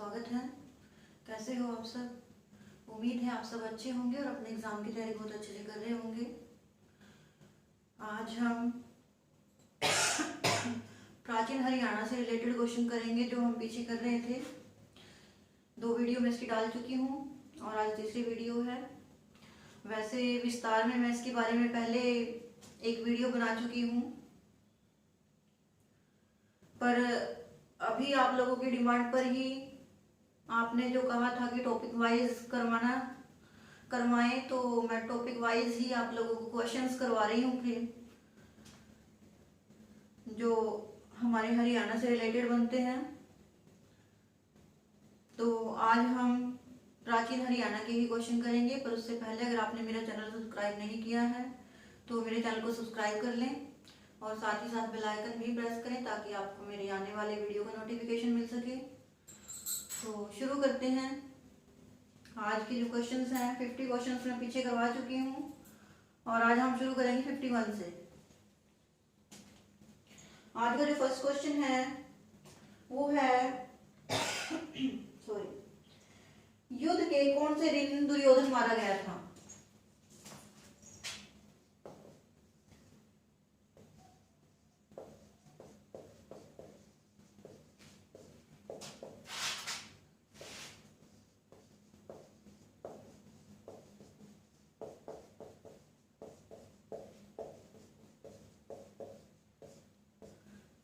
स्वागत है। कैसे हो आप सब? उम्मीद है आप सब अच्छे होंगे और अपने एग्जाम की तैयारी बहुत अच्छे से कर रहे होंगे। आज हम प्राचीन हरियाणा से रिलेटेड क्वेश्चन करेंगे जो हम पीछे कर रहे थे। 2 वीडियो मैं इसकी डाल चुकी हूँ और आज तीसरी वीडियो है। वैसे विस्तार में मैं इसके बारे में पहले एक वीडियो बना चुकी हूँ, पर अभी आप लोगों की डिमांड पर ही आपने जो कहा था कि टॉपिक वाइज करवाएं, तो मैं टॉपिक वाइज ही आप लोगों को क्वेश्चंस करवा रही हूँ फिर, जो हमारे हरियाणा से रिलेटेड बनते हैं। तो आज हम प्राचीन हरियाणा के ही क्वेश्चन करेंगे, पर उससे पहले अगर आपने मेरा चैनल सब्सक्राइब नहीं किया है तो मेरे चैनल को सब्सक्राइब कर लें और साथ ही साथ बेल आइकन भी प्रेस करें ताकि आपको मेरे आने वाले वीडियो का नोटिफिकेशन मिल सके। तो शुरू करते हैं। आज के जो क्वेश्चंस हैं 50 क्वेश्चंस मैं पीछे करवा चुकी हूँ और आज हम शुरू करेंगे 51 से। आज का जो फर्स्ट क्वेश्चन है वो है सॉरी, युद्ध के कौन से दिन दुर्योधन मारा गया था?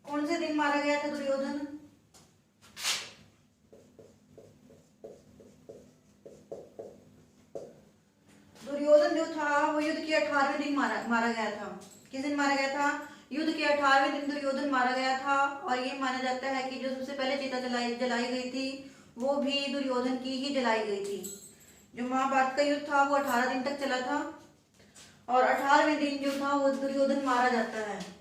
कौन से दिन मारा गया था दुर्योधन? दुर्योधन जो था वो युद्ध के 18वें दिन मारा गया था। किस दिन मारा गया था? युद्ध के 18वें दिन दुर्योधन मारा गया था। और ये माना जाता है कि जो सबसे पहले चिता जलाई गई थी वो भी दुर्योधन की ही जलाई गई थी। जो महाभारत का युद्ध था वो 18 दिन तक चला था और 18वें दिन जो था वो दुर्योधन मारा जाता है।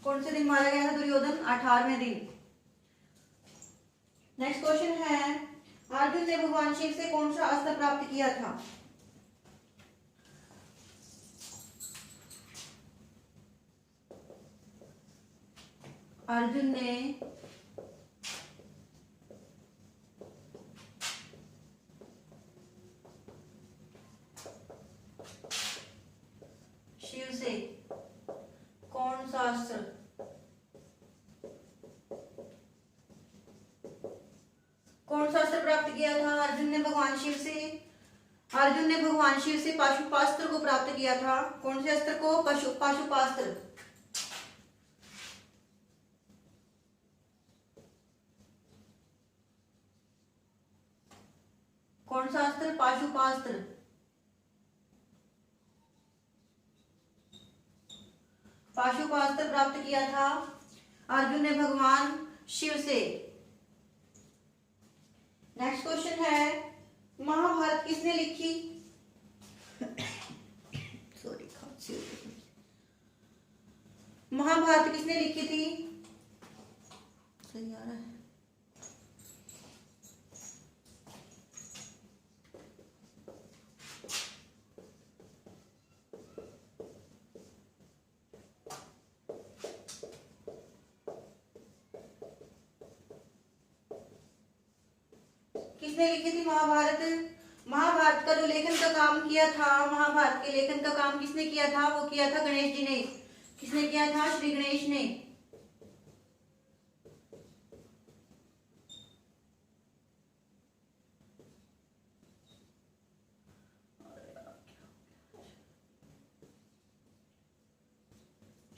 कौन से दिन मारा गया था दुर्योधन? 18वें दिन। नेक्स्ट क्वेश्चन है, अर्जुन ने भगवान शिव से कौन सा अस्त्र प्राप्त किया था? अर्जुन ने शिव से कौन सा अस्त्र प्राप्त किया था? अर्जुन ने भगवान शिव से पाशुपास्त्र को प्राप्त किया था। कौन से अस्त्र को? पाशुपास्त्र। कौन सा अस्त्र? पाशुपास्त्र। पाशुपास्त्र प्राप्त किया था अर्जुन ने भगवान शिव से। नेक्स्ट क्वेश्चन है, महाभारत किसने लिखी? सॉरी, महाभारत किसने लिखी थी? सही आ रहा है। किसने लिखी थी महाभारत? महाभारत का जो लेखन का काम किया था, महाभारत के लेखन का काम किसने किया था? वो किया था गणेश जी ने। किसने किया था? श्री गणेश ने।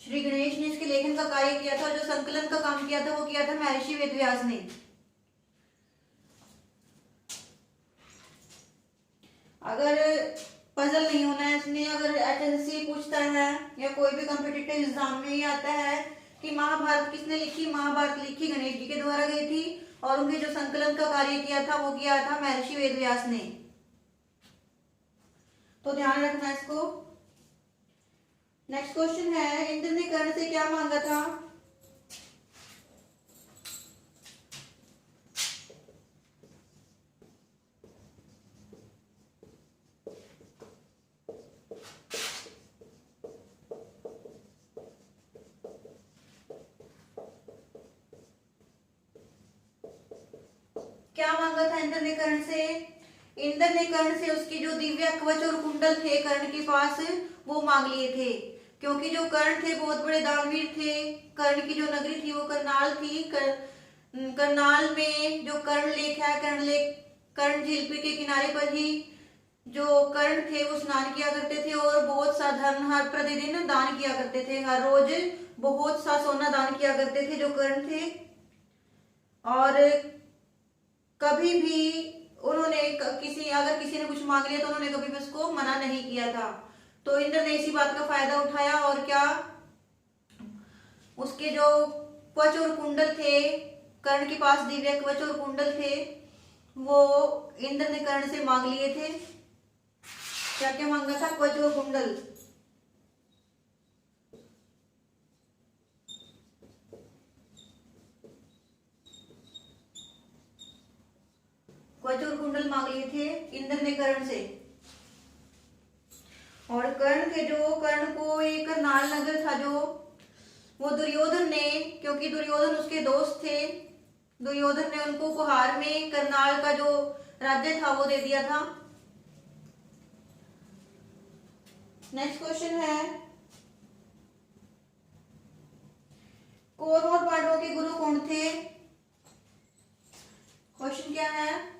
श्री गणेश ने इसके लेखन का कार्य किया था। जो संकलन का काम किया था वो किया था महर्षि वेदव्यास ने। अगर पजल नहीं होना है इसमें, अगर एचएसएससी पूछता है या कोई भी कॉम्पिटिटिव एग्जाम में ये आता है कि महाभारत किसने लिखी, महाभारत लिखी गणेश जी के द्वारा गई थी और उनके जो संकलन का कार्य किया था वो किया था महर्षि वेदव्यास ने। तो ध्यान रखना इसको। नेक्स्ट क्वेश्चन है, इंद्र ने कर्ण से क्या मांगा था? क्या मांगा था इंद्र ने कर्ण से? इंद्र ने कर्ण से उसकी जो दिव्य कवच और कुंडल थे कर्ण के पास, वो मांग लिए थे। क्योंकि जो कर्ण थे बहुत बड़े दानवीर थे। कर्ण की जो नगरी थी वो करनाल थी। करनाल में जो कर्ण लेक है, कर्ण लेक, कर्ण झील के किनारे पर ही जो कर्ण थे वो स्नान किया करते थे और बहुत सा धन हर प्रतिदिन दान किया करते थे। हर रोज बहुत सा सोना दान किया करते थे जो कर्ण थे। और कभी भी उन्होंने अगर किसी ने कुछ मांग लिया तो उन्होंने कभी भी उसको मना नहीं किया था। तो इंद्र ने इसी बात का फायदा उठाया और क्या, उसके जो कवच और कुंडल थे, कर्ण के पास दिव्य कवच और कुंडल थे, वो इंद्र ने कर्ण से मांग लिए थे। क्या क्या मांगा था? कवच और कुंडल। कवच और कुंडल मांग लिए थे इंद्र ने कर्ण से। और कर्ण को एक करनाल नगर था जो, वो दुर्योधन ने, क्योंकि दुर्योधन उसके दोस्त थे, दुर्योधन ने उनको उपहार में करनाल का जो राज्य था वो दे दिया था। नेक्स्ट क्वेश्चन है, कौरव और पांडवों के गुरु कौन थे? क्वेश्चन क्या है?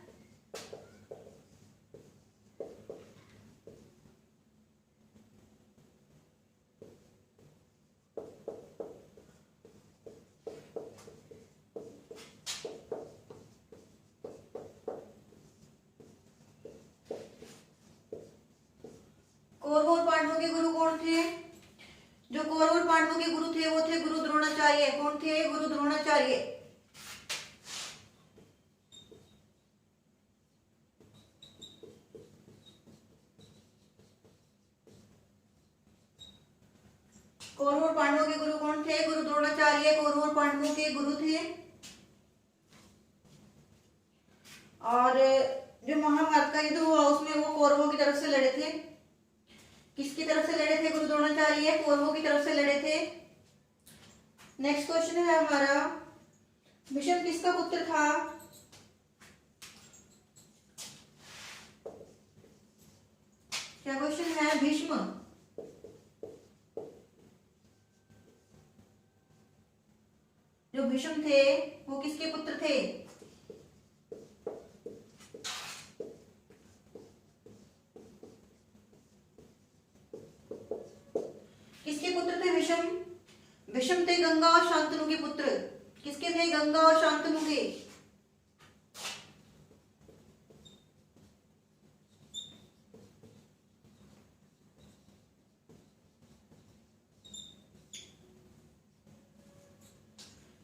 कौरव और पांडवों के गुरु कौन थे? जो कौरव और पांडवों के गुरु थे वो थे गुरु द्रोणाचार्य। कौन थे? गुरु द्रोणाचार्य। कौरव और पांडवों के गुरु कौन थे? गुरु द्रोणाचार्य कौरव और पांडवों के गुरु थे। और जो महाभारत का युद्ध हुआ उसमें वो कौरवों की तरफ से लड़े थे। किसकी तरफ से लड़े थे? गुरु द्रोणाचार्य कौरवों की तरफ से लड़े थे। नेक्स्ट क्वेश्चन है हमारा, भीष्म किसका पुत्र था? क्या क्वेश्चन है? भीष्म जो भीष्म थे वो किसके पुत्र थे? किसके पुत्र थे भीष्म? भीष्म थे गंगा और शांतनु के पुत्र। किसके थे? गंगा और शांतनु के।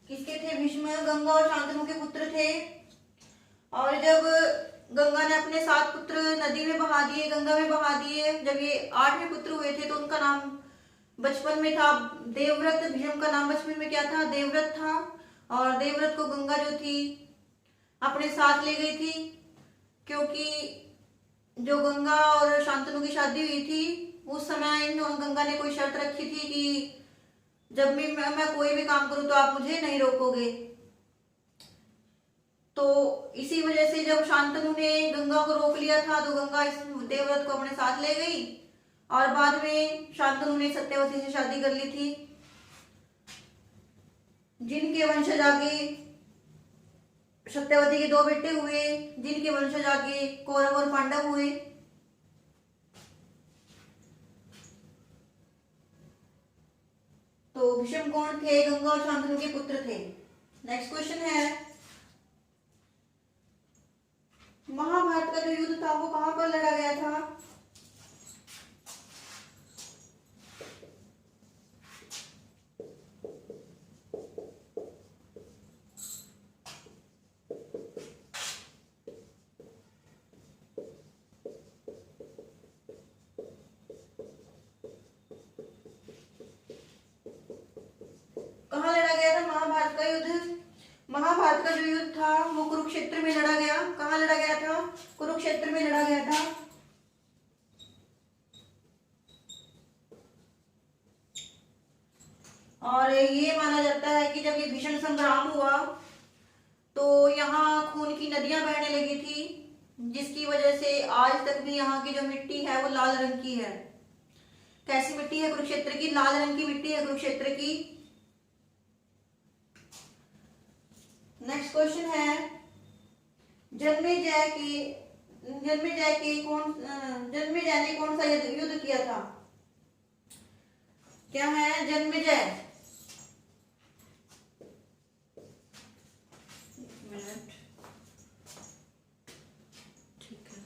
किसके थे? भीष्म गंगा और शांतनु के पुत्र थे। और जब गंगा ने अपने 7 पुत्र नदी में बहा दिए, गंगा में बहा दिए, जब ये 8वें पुत्र हुए थे तो उनका नाम बचपन में था देवव्रत। भीष्म का नाम बचपन में क्या था? देवव्रत था। और देवव्रत को गंगा जो थी अपने साथ ले गई थी, क्योंकि जो गंगा और शांतनु की शादी हुई थी उस समय इन गंगा ने कोई शर्त रखी थी कि जब भी मैं कोई भी काम करूं तो आप मुझे नहीं रोकोगे। तो इसी वजह से जब शांतनु ने गंगा को रोक लिया था तो गंगा इस देवव्रत को अपने साथ ले गई और बाद में शांतनु ने सत्यवती से शादी कर ली थी, जिनके वंशज आगे सत्यवती के 2 बेटे हुए, जिनके वंशज आगे कौरव और पांडव हुए। तो भीष्म कौन थे? गंगा और शांतनु के पुत्र थे। नेक्स्ट क्वेश्चन है, महाभारत का जो युद्ध था वो कहां पर लड़ा गया था? कहाँ लड़ा गया था महाभारत का युद्ध? महाभारत का जो युद्ध था वो कुरुक्षेत्र में लड़ा गया। कहाँ लड़ा गया था? कुरुक्षेत्र में लड़ा गया था। और ये माना जाता है कि जब ये भीषण संग्राम हुआ तो यहाँ खून की नदियां बहने लगी थी, जिसकी वजह से आज तक भी यहाँ की जो मिट्टी है वो लाल रंग की है। कैसी मिट्टी है कुरुक्षेत्र की? लाल रंग की मिट्टी है कुरुक्षेत्र की। नेक्स्ट क्वेश्चन है, जन्मेजय ने कौन सा युद्ध किया था? क्या है जन्मेजय? मिनट, ठीक है।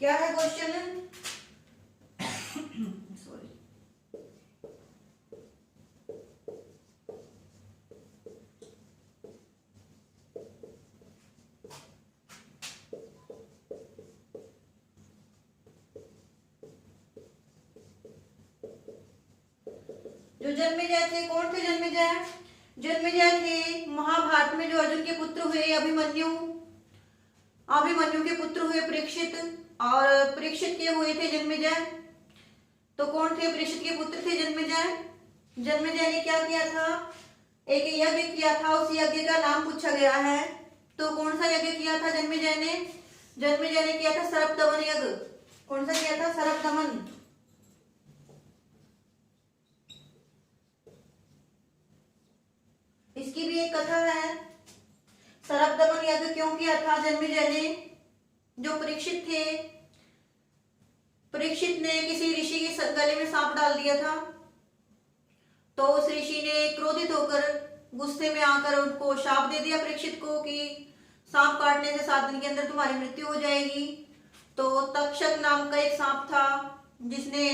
क्या है क्वेश्चन? सॉरी, जो जन्मेजय थे, कौन थे जन्मेजय? जन्मेजय थे महाभारत में जो अर्जुन के पुत्र हुए अभिमन्यु के पुत्र हुए परीक्षित, और परीक्षित के हुए थे जन्मेजय। तो कौन थे परीक्षित के पुत्र? थे जन्मेजय। जन्मेजय ने क्या किया था? एक यज्ञ किया था, उस यज्ञ का नाम पूछा गया है। तो कौन सा यज्ञ किया था जन्मेजय ने? जन्मेजय ने किया था सर्पदमन यज्ञ। कौन सा किया था? सर्पदमन। इसकी भी एक कथा है। सर्पदमन यज्ञ क्यों किया था जन्मेजय ने? जो परीक्षित थे, परीक्षित ने किसी ऋषि के गले में सांप डाल दिया था, तो उस ऋषि ने क्रोधित होकर गुस्से में आकर उनको शाप दे दिया परीक्षित को कि सांप काटने से 7 दिन के अंदर तुम्हारी मृत्यु हो जाएगी। तो तक्षक नाम का एक सांप था जिसने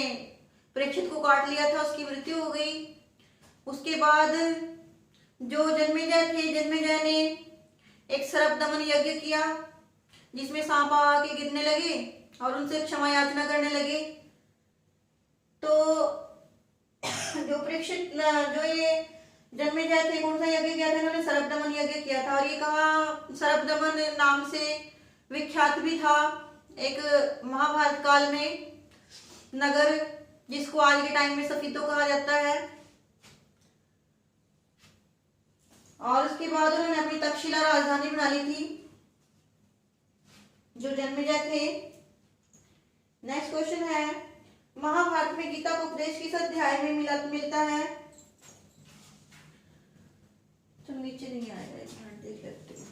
परीक्षित को काट लिया था, उसकी मृत्यु हो गई। उसके बाद जो जन्मेजय थे, जन्मेजय ने एक सर्पदमन यज्ञ किया जिसमें सांप आके गिरने लगे और उनसे क्षमा याचना करने लगे। तो जो परीक्षित जो ये जन्मेजय थे, कौन सा यज्ञ किया था? इन्होंने सर्पदमन यज्ञ किया था। और ये कहाँ सर्पदमन नाम से विख्यात भी था? एक महाभारत काल में नगर, जिसको आज के टाइम में सफीतो कहा जाता है। और उसके बाद उन्होंने अपनी तक्षशिला राजधानी बना ली थी, जो जन्मेजय थे। नेक्स्ट क्वेश्चन है, महाभारत में गीता का उपदेश किस अध्याय में मिलता है? चलो नीचे नहीं आएगा, एक मिनट देख लेते हैं।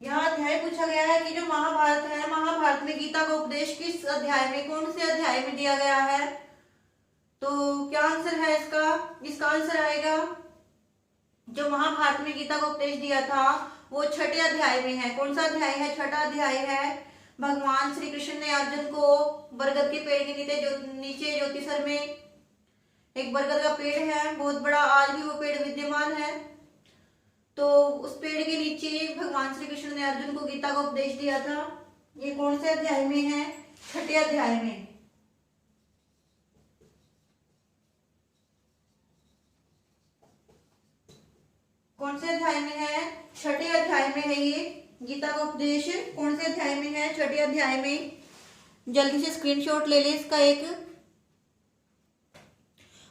यहाँ अध्याय पूछा गया है कि जो महाभारत है, महाभारत में गीता का उपदेश किस अध्याय में, कौन से अध्याय में दिया गया है? तो क्या आंसर है इसका? इसका आंसर आएगा, जो महाभारत में गीता का उपदेश दिया था वो 6ठे अध्याय में है। कौन सा अध्याय है? 6ठा अध्याय है। भगवान श्री कृष्ण ने अर्जुन को बरगद के पेड़ के नीचे ज्योतिसर में एक बरगद का पेड़ है, बहुत बड़ा, आज भी वो पेड़ विद्यमान है। तो उस पेड़ के नीचे भगवान श्री कृष्ण ने अर्जुन को गीता का उपदेश दिया था। ये कौन से अध्याय में है? 6ठे अध्याय में। कौन से अध्याय में है? 6ठे अध्याय में है ये गीता का उपदेश। कौन से अध्याय में है? 6ठे अध्याय में। जल्दी से स्क्रीनशॉट ले ले इसका एक,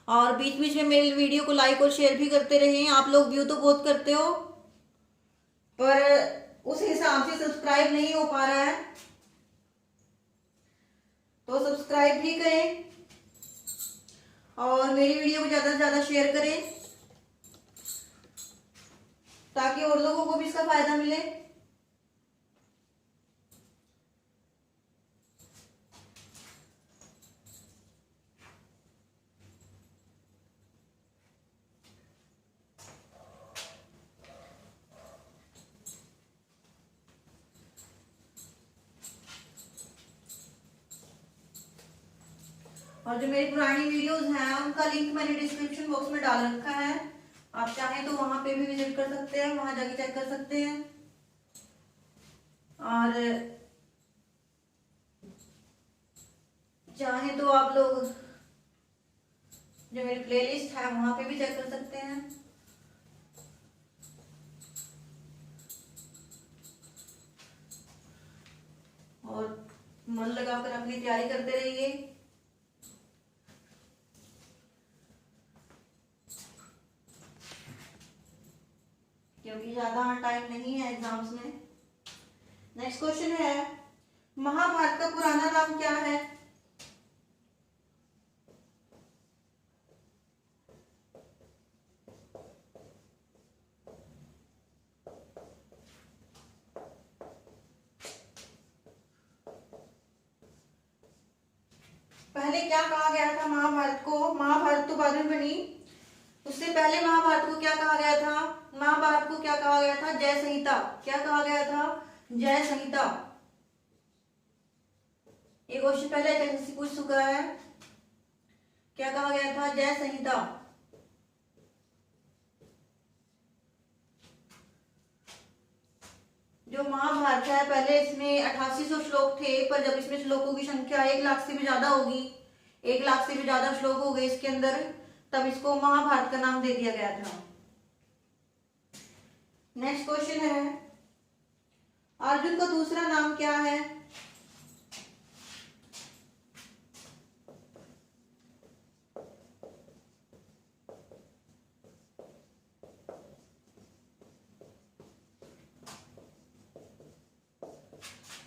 और बीच बीच में मेरे वीडियो को लाइक और शेयर भी करते रहें। आप लोग व्यू तो बहुत करते हो, पर उस हिसाब से सब्सक्राइब नहीं हो पा रहा है, तो सब्सक्राइब भी करें और मेरी वीडियो को ज्यादा से ज्यादा शेयर करें, ताकि और लोगों को भी इसका फायदा मिले। और जो मेरी पुरानी वीडियोस हैं उनका लिंक मैंने डिस्क्रिप्शन बॉक्स में डाल रखा है, आप चाहें तो वहां पे भी विजिट कर सकते हैं, वहां जाके चेक कर सकते हैं। और चाहें तो आप लोग जो मेरी प्लेलिस्ट है वहां पे भी चेक कर सकते हैं। और मन लगाकर अपनी तैयारी करते रहिए। क्योंकि ज्यादा टाइम नहीं है एग्जाम्स में। नेक्स्ट क्वेश्चन है, महाभारत का पुराना नाम क्या है? पहले क्या कहा गया था महाभारत को? महाभारत तो बाद में बनी, उससे पहले महाभारत को क्या कहा गया था? महाभारत को क्या कहा गया था? जय संहिता। क्या कहा गया था? जय संहिता। ये क्वेश्चन पहले एचएसएससी पूछ चुका है। क्या कहा गया था? जय संहिता। जो महाभारत है पहले इसमें 8800 श्लोक थे, पर जब इसमें श्लोकों की संख्या 1 लाख से भी ज्यादा होगी, 1 लाख से भी ज्यादा श्लोक हो गए इसके अंदर, तब इसको महाभारत का नाम दे दिया गया था। नेक्स्ट क्वेश्चन है, अर्जुन का दूसरा नाम क्या है?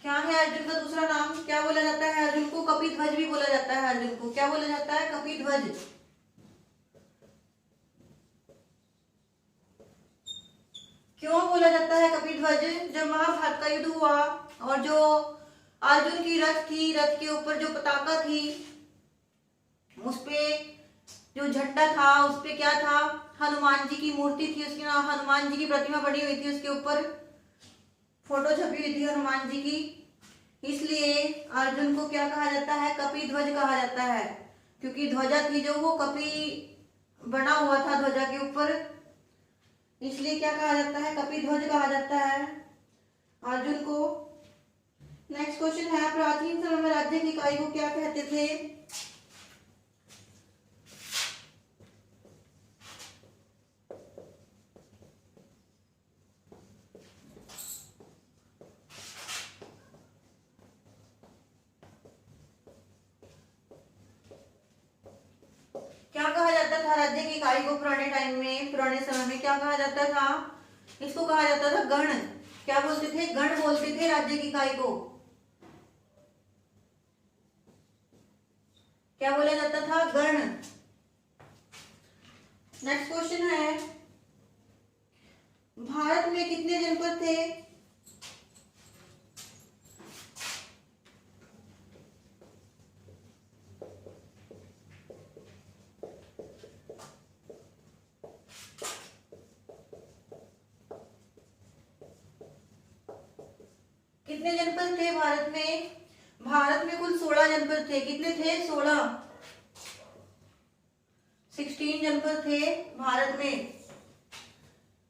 क्या है अर्जुन का दूसरा नाम? क्या बोला जाता है अर्जुन को? कपिध्वज भी बोला जाता है अर्जुन को। क्या बोला जाता है? कपिध्वज। क्यों बोला जाता है कपिध्वज? जब महाभारत का युद्ध हुआ और जो अर्जुन की रथ थी, रथ के ऊपर जो पताका थी, उसपे जो झंडा था, उसपे क्या था? हनुमान जी की मूर्ति थी, उसकी हनुमान जी की प्रतिमा बनी हुई थी, उसके ऊपर फोटो छपी हुई थी हनुमान जी की, इसलिए अर्जुन को क्या कहा जाता है? कपिध्वज कहा जाता है। क्योंकि ध्वजा थी जो वो कपि बना हुआ था ध्वजा के ऊपर, इसलिए क्या कहा जाता है? कपिध्वज कहा जाता है अर्जुन को। नेक्स्ट क्वेश्चन है, प्राचीन समय में राज्य की इकाई को क्या कहते थे? क्या कहा जाता था राज्य की इकाई को पुराने टाइम में, पुराने समय में क्या कहा जाता था? इसको कहा जाता था गण। क्या बोलते थे? गण बोलते थे राज्य की इकाई को। क्या बोला जाता था? गण। नेक्स्ट क्वेश्चन है, भारत में कितने जनपद थे? कितने जनपद थे भारत में? भारत में कुल 16 जनपद थे। कितने थे? 16 जनपद थे भारत में।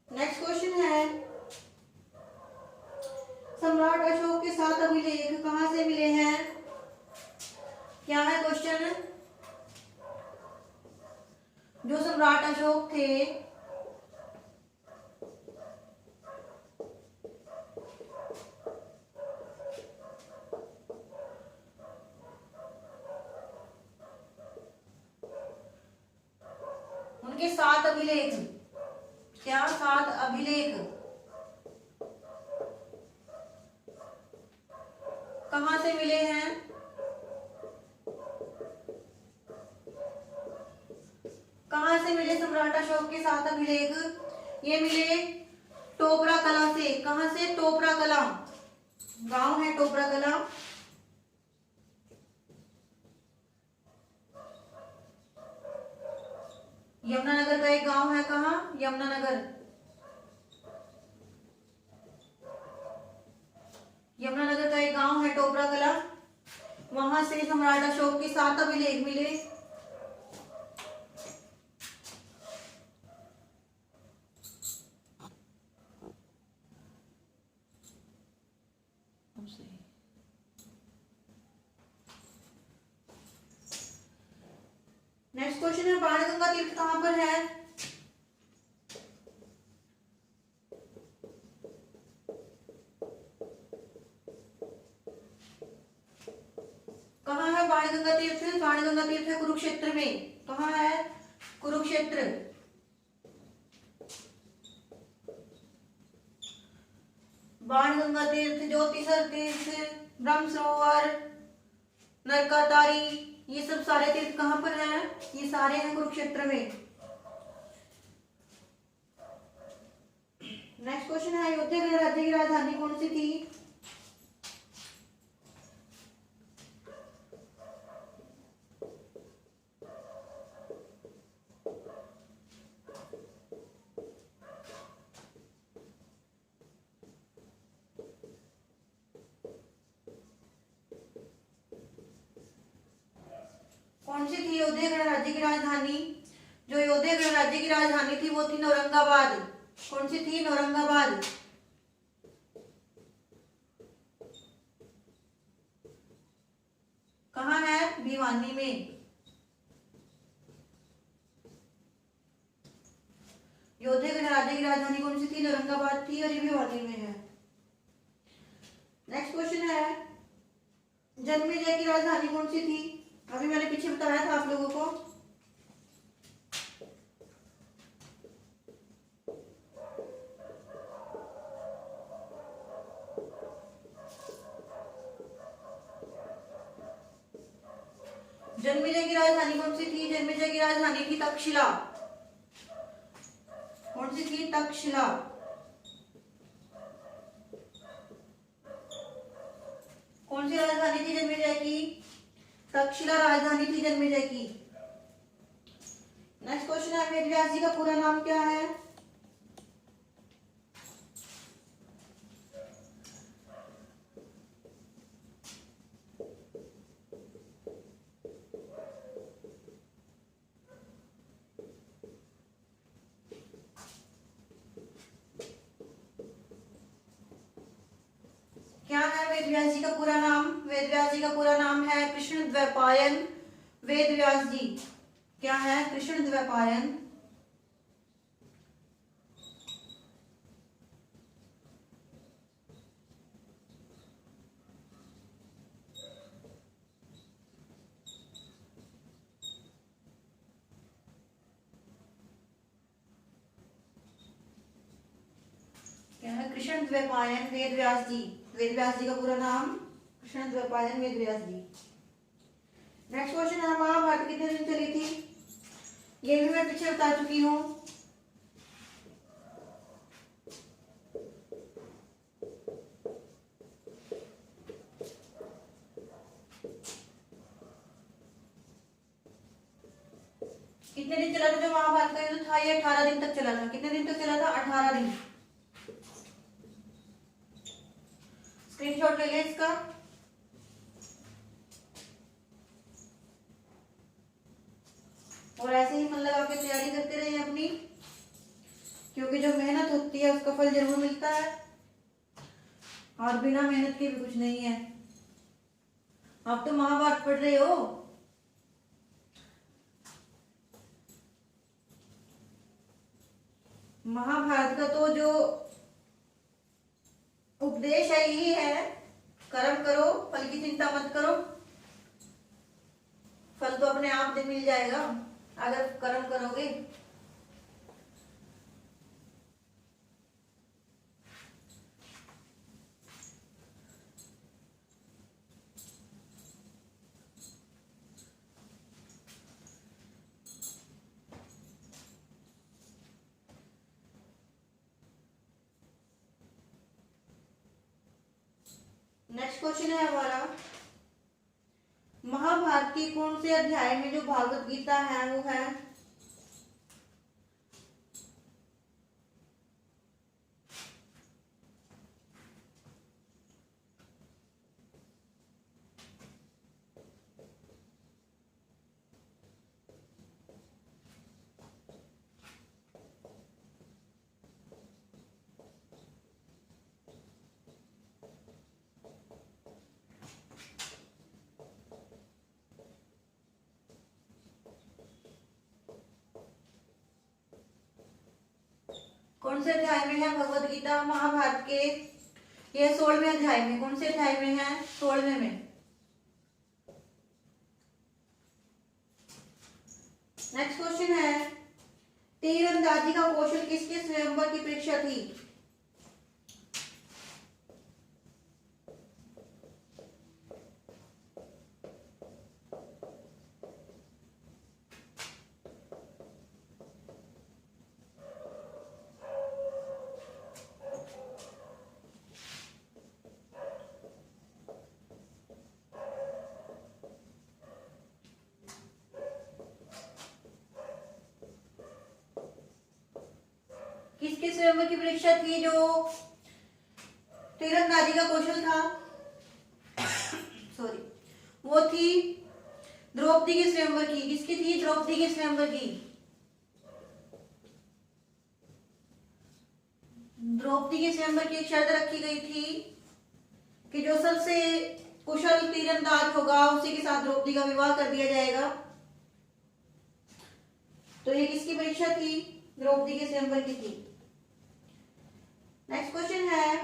नेक्स्ट क्वेश्चन है, सम्राट अशोक के 7 अभिलेख कहां से मिले हैं? क्या है क्वेश्चन? जो सम्राट अशोक थे उनके 7 अभिलेख, क्या 7 अभिलेख कहां से मिले हैं? कहां से मिले सम्राट अशोक के 7 अभिलेख? ये मिले टोपरा कला से। कहां से? टोपरा कला, गांव है टोपरा कला। यमुनानगर का एक गांव है, कहाँ? यमुनानगर। यमुनानगर का एक गांव है टोपरा कला। वहां से सम्राट अशोक के 7 अभिलेख मिले। नेक्स्ट क्वेश्चन है, बाणगंगा तीर्थ कहां पर है? कहाँ है बाणगंगा तीर्थ? बाणगंगा तीर्थ है कुरुक्षेत्र में। कहाँ है? कुरुक्षेत्र। बाणगंगा तीर्थ, ज्योतिसर तीर्थ, ब्रह्म सरोवर, नरकातारी, ये सब सारे तीर्थ कहाँ पर हैं? ये सारे हैं कुरुक्षेत्र में। नेक्स्ट क्वेश्चन है, अयोध्या गणराज्य की राजधानी कौन सी थी? कौन सी थी अयोध्या गणराज्य की राजधानी? जो अयोध्या गणराज्य की राजधानी थी वो थी नौरंगाबाद। कौन सी थी? नौरंगाबाद। कहाँ है? भिवानी में। अयोध्या गणराज्य की राजधानी कौन सी थी? नौरंगाबाद थी और ये भिवानी में है। नेक्स्ट क्वेश्चन है, जन्मेजय की राजधानी कौन सी थी? अभी मैंने पीछे बताया था आप लोगों को। जन्मेजय की राजधानी कौन सी थी? जन्मेजय की राजधानी थी तक्षशिला। कौन सी थी? तक्षशिला। कौन सी राजधानी थी जन्मेजय की? तक्षशिला राजधानी थी जन्मेजय की। नेक्स्ट क्वेश्चन है, वेदव्यास जी का पूरा नाम क्या है? क्या है वेदव्यास जी का पूरा नाम? वेदव्यास जी का पूरा नाम है कृष्णद्वैपायन वेदव्यास जी। क्या है? कृष्णद्वैपायन। क्या है? कृष्णद्वैपायन वेदव्यास जी। वेदव्यास जी का पूरा नाम कृष्णद्वैपायन वेदव्यास जी। नेक्स्ट क्वेश्चन है, महाभारत कितने दिन चली थी? ये भी मैं पीछे बता चुकी हूँ। कितने दिन चला था जो महाभारत का युद्ध था? ये 18 दिन तक चला था। कितने दिन तक चला था? 18 दिन। स्क्रीनशॉट ले लें इसका। और ऐसे ही मन लगा के तैयारी करते रहिए अपनी, क्योंकि जो मेहनत होती है उसका फल जरूर मिलता है और बिना मेहनत के भी कुछ नहीं है। आप तो महाभारत पढ़ रहे हो, महाभारत का तो जो उपदेश है यही है, कर्म करो, फल की चिंता मत करो। फल तो अपने आप से मिल जाएगा अगर कर्म करोगे। नेक्स्ट क्वेश्चन है हमारा, महाभारत के कौन से अध्याय में जो भागवत गीता है वो है? कौन से अध्याय में है भगवत गीता महाभारत के? ये 16वें अध्याय में। कौन से अध्याय में है? 16वें में। नेक्स्ट क्वेश्चन है, तीरंदाजी का कौशल किसके स्वयंवर की परीक्षा थी? किसके स्वयंवर की परीक्षा थी जो तीरंदाजी का कौशल था? सॉरी, वो थी द्रौपदी के स्वयंवर की। किसकी थी? द्रौपदी के स्वयंवर की। द्रौपदी के स्वयंवर की एक शर्त रखी गई थी कि जो सबसे कुशल तीरंदाज होगा उसी के साथ द्रौपदी का विवाह कर दिया जाएगा। तो ये किसकी परीक्षा थी? द्रौपदी के स्वयंवर की थी। नेक्स्ट क्वेश्चन है,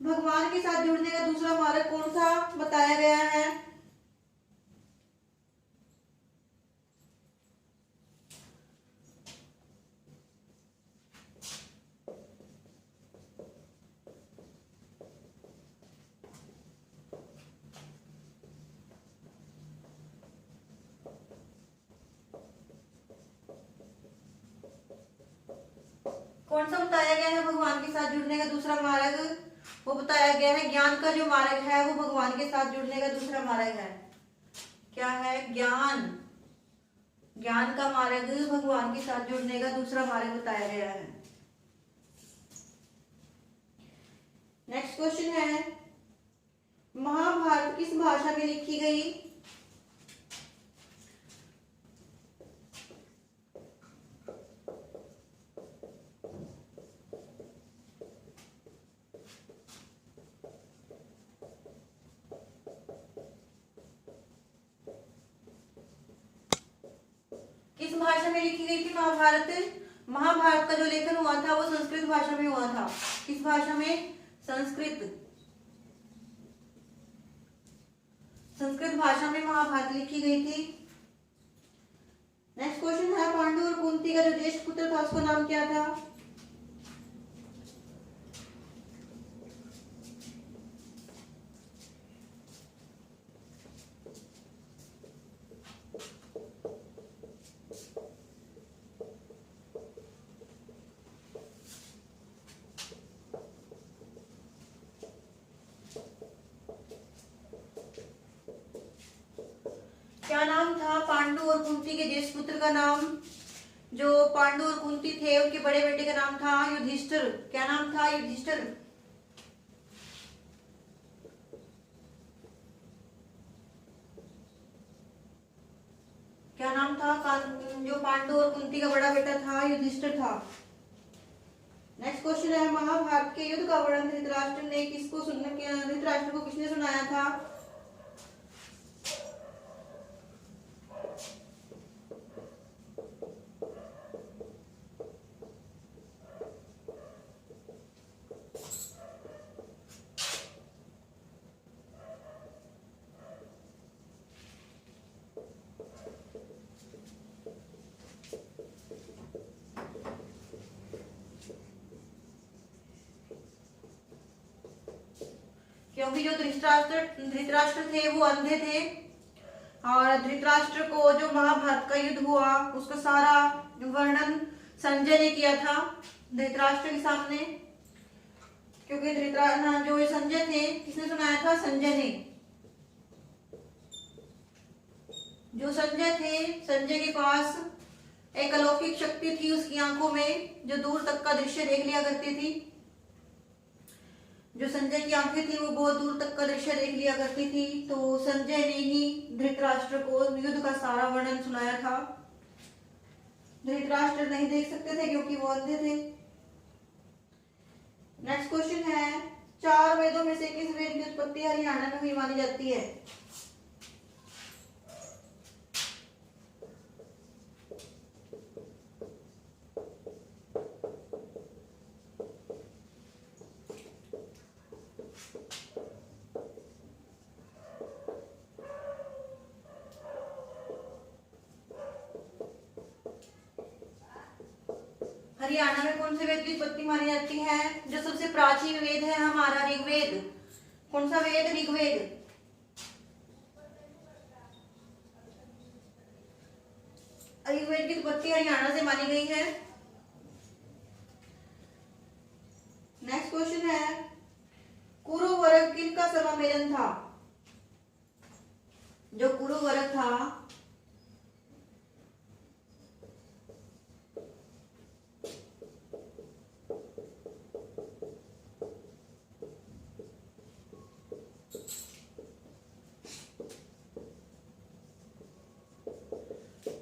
भगवान के साथ जुड़ने का दूसरा मार्ग कौन सा बताया गया है? कौन सा बताया गया है भगवान के साथ जुड़ने का दूसरा मार्ग? वो बताया गया है ज्ञान का जो मार्ग है वो भगवान के साथ जुड़ने का दूसरा मार्ग है। क्या है? ज्ञान। ज्ञान का मार्ग भगवान के साथ जुड़ने का दूसरा मार्ग बताया गया है। नेक्स्ट क्वेश्चन है, महाभारत किस भाषा में लिखी गई? किस भाषा में लिखी गई थी महाभारत? महाभारत का जो लेखन हुआ था वो संस्कृत भाषा में हुआ था। किस भाषा में? संस्कृत। संस्कृत भाषा में महाभारत लिखी गई थी। नेक्स्ट क्वेश्चन है, पांडु और कुंती का जो ज्येष्ठ पुत्र था उसका नाम क्या था? क्या नाम था पांडु और कुंती के ज्येष्ठ पुत्र का नाम? जो पांडु और कुंती थे उनके बड़े बेटे का नाम था युधिष्ठिर। क्या नाम था? युधिष्ठिर। क्या नाम था? जो पांडु और कुंती का बड़ा बेटा था युधिष्ठिर था। नेक्स्ट क्वेश्चन है, महाभारत के युद्ध का वर्णन धृतराष्ट्र ने किसको धृतराष्ट्र को किसने सुनाया था? क्योंकि जो धृतराष्ट्र थे वो अंधे थे और धृतराष्ट्र को जो महाभारत का युद्ध हुआ उसका सारा वर्णन संजय ने किया था धृतराष्ट्र के सामने। क्योंकि धृतराष्ट्र जो संजय थे, किसने सुनाया था? संजय ने। जो संजय थे, संजय के पास एक अलौकिक शक्ति थी उसकी आंखों में जो दूर तक का दृश्य देख लिया करती थी। जो संजय की आंखें थी वो बहुत दूर तक का दृश्य देख लिया करती थी। तो संजय ने ही धृतराष्ट्र को युद्ध का सारा वर्णन सुनाया था। धृतराष्ट्र नहीं देख सकते थे क्योंकि वो अंधे थे। नेक्स्ट क्वेश्चन है, चार वेदों में से किस वेद की उत्पत्ति हरियाणा में हुई मानी जाती है? हरियाणा में कौन से वेद की उत्पत्ति मानी जाती है? जो सबसे प्राचीन वेद है हमारा ऋग्वेद। कौन सा वेद? ऋग्वेद। ऋग्वेद की उत्पत्ति हरियाणा से मानी गई है। नेक्स्ट क्वेश्चन है, कुरु वर्ग किनका समामेलन था? जो कुरु वर्ग था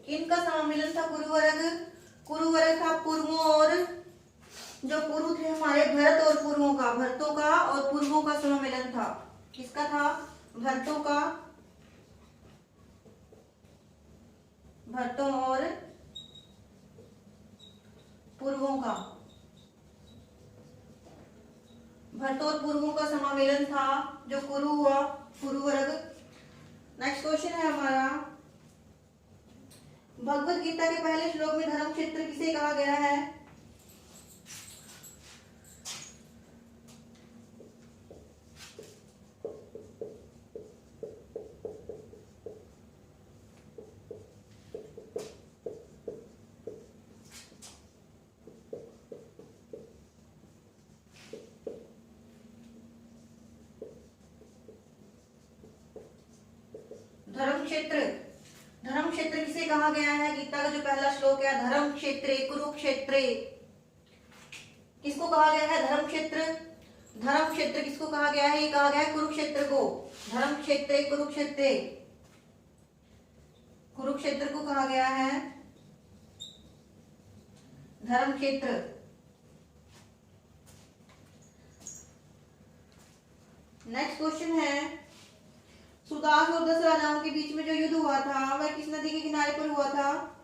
किनका सम्मिलन था? कुरुवर्ग। कुरुवर्ग था पुरुषों और जो पुरु थे हमारे भरत और पुरुषों का, भरतों का और पुरुषों का सम्मिलन था। किसका था? भरतों का, भरतों और पुरुषों का, भरतों और पुरुषों का समावेलन था जो कुरु हुआ, कुरुवर्ग। नेक्स्ट क्वेश्चन है हमारा, भगवत गीता के पहले श्लोक में धर्म क्षेत्र किसे कहा गया है? धर्म क्षेत्र। धर्म क्षेत्र किसे कहा गया है? गीता का जो पहला श्लोक है, धर्म क्षेत्रे कुरुक्षेत्रे, किसको कहा गया है? धर्म क्षेत्र। धर्म क्षेत्र किसको कहा गया है? ये कहा गया है कुरुक्षेत्र को। धर्म क्षेत्रे कुरुक्षेत्रे, कुरुक्षेत्र को कहा गया है धर्म क्षेत्र। नेक्स्ट क्वेश्चन है, सुदास और 10 राजाओं के बीच में जो युद्ध हुआ था वह किस नदी के किनारे पर हुआ था?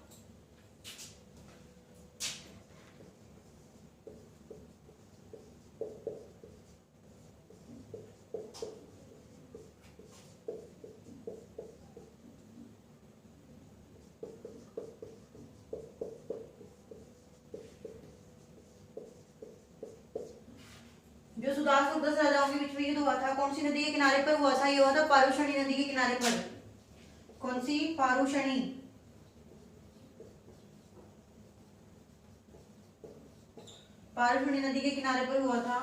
जो सुदास और 10 राजाओं के बीच में युद्ध हुआ था कौन सी नदी के किनारे पर हुआ था? ये हुआ था पारुषणी नदी के किनारे पर। कौन सी? पारुषणी। पारुषणी नदी के किनारे पर हुआ था।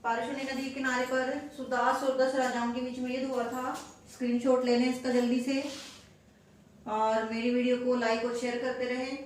पारुषणी नदी के किनारे पर सुदास और 10 राजाओं के बीच में युद्ध हुआ था। स्क्रीनशॉट ले लें इसका जल्दी से और मेरी वीडियो को लाइक और शेयर करते रहें।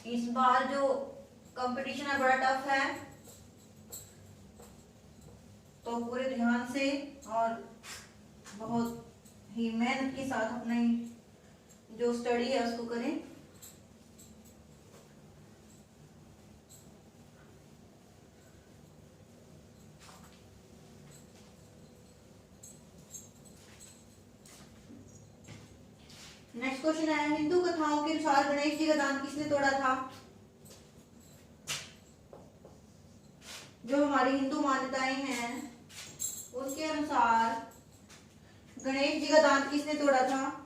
इस बार जो कंपटीशन है बड़ा टफ है, तो पूरे ध्यान से और बहुत ही मेहनत के साथ अपने जो स्टडी है उसको करें। नेक्स्ट क्वेश्चन है, हिंदू कथाओं के अनुसार गणेश जी का दांत किसने तोड़ा था? जो हमारी हिंदू मान्यताएं हैं उसके अनुसार गणेश जी का दांत किसने तोड़ा था?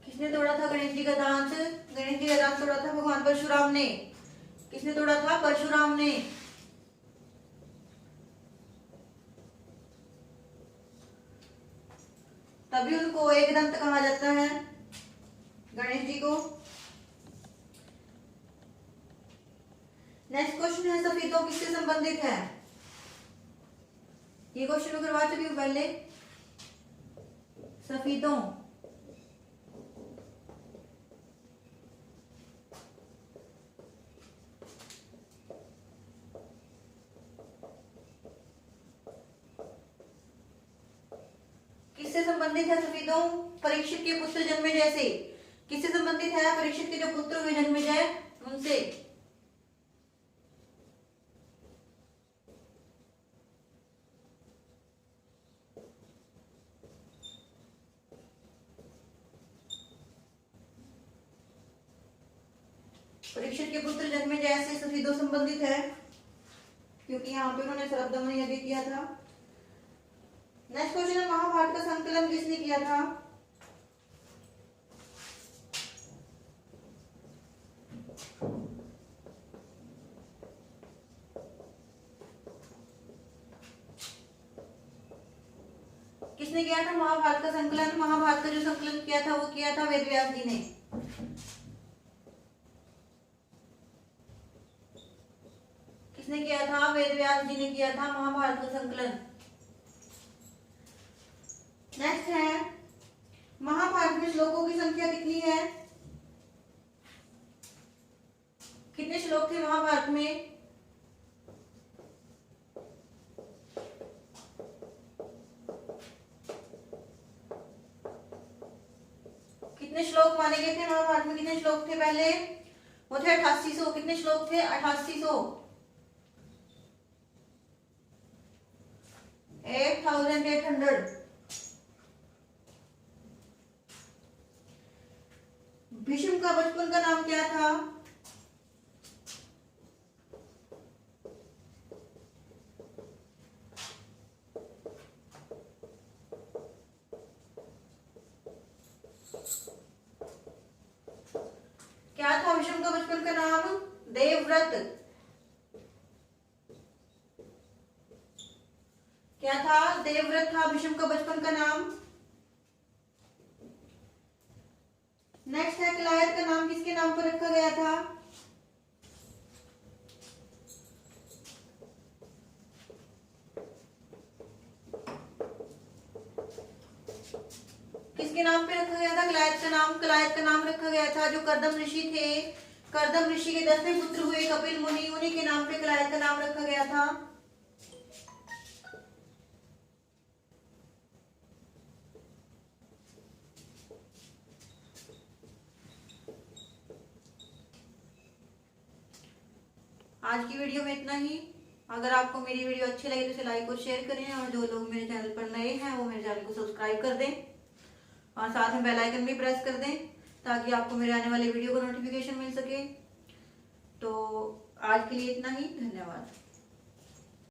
किसने तोड़ा था गणेश जी का दांत? गणेश जी का दांत तोड़ा था भगवान परशुराम ने। किसने तोड़ा था? परशुराम ने। तभी उनको एकदंत कहा जाता है, गणेश जी को। नेक्स्ट क्वेश्चन है सफेदों किससे संबंधित है? ये क्वेश्चन करवा चुकी हूँ पहले। सफेदों किससे संबंधित है? सफेदों परीक्षित के पुत्र जन्मेजय से। किससे संबंधित है? परीक्षित के जो पुत्र हुए जन्मेजय उनसे। परीक्षित के पुत्र जन्मेजय से सफेदों संबंधित है, क्योंकि यहाँ पे उन्होंने शरब्दमन यज्ञ किया था। नेक्स्ट क्वेश्चन है महाभारत का संकलन किसने किया था? किसने किया था महाभारत का संकलन? महाभारत का जो संकलन किया था वो किया था वेद व्यास जी ने। किसने किया था? वेद व्यास जी ने किया था महाभारत का संकलन। नेक्स्ट है महाभारत में श्लोकों की संख्या कितनी है? कितने श्लोक थे महाभारत में? कितने श्लोक माने गए थे महाभारत में? कितने श्लोक थे पहले? वो थे 8800। कितने श्लोक थे? 8800। 8800। भीष्म का बचपन का नाम क्या था? क्या था भीष्म का बचपन का नाम? देवव्रत। क्या था? देवव्रत था भीष्म का बचपन का नाम। नेक्स्ट है कलायत का नाम किसके नाम पर रखा गया था? किसके नाम पे रखा गया था कलायत का नाम? कलायत का नाम रखा गया था जो कर्दम ऋषि थे, कर्दम ऋषि के 10वें पुत्र हुए कपिल मुनि, उन्हीं के नाम पे कलायत का नाम रखा गया था। आज की वीडियो में इतना ही। अगर आपको मेरी वीडियो अच्छी लगी तो इसे लाइक और शेयर करें, और जो लोग मेरे चैनल पर नए हैं वो मेरे चैनल को सब्सक्राइब कर दें और साथ में बेल आइकन भी प्रेस कर दें ताकि आपको मेरे आने वाले वीडियो का नोटिफिकेशन मिल सके। तो आज के लिए इतना ही। धन्यवाद।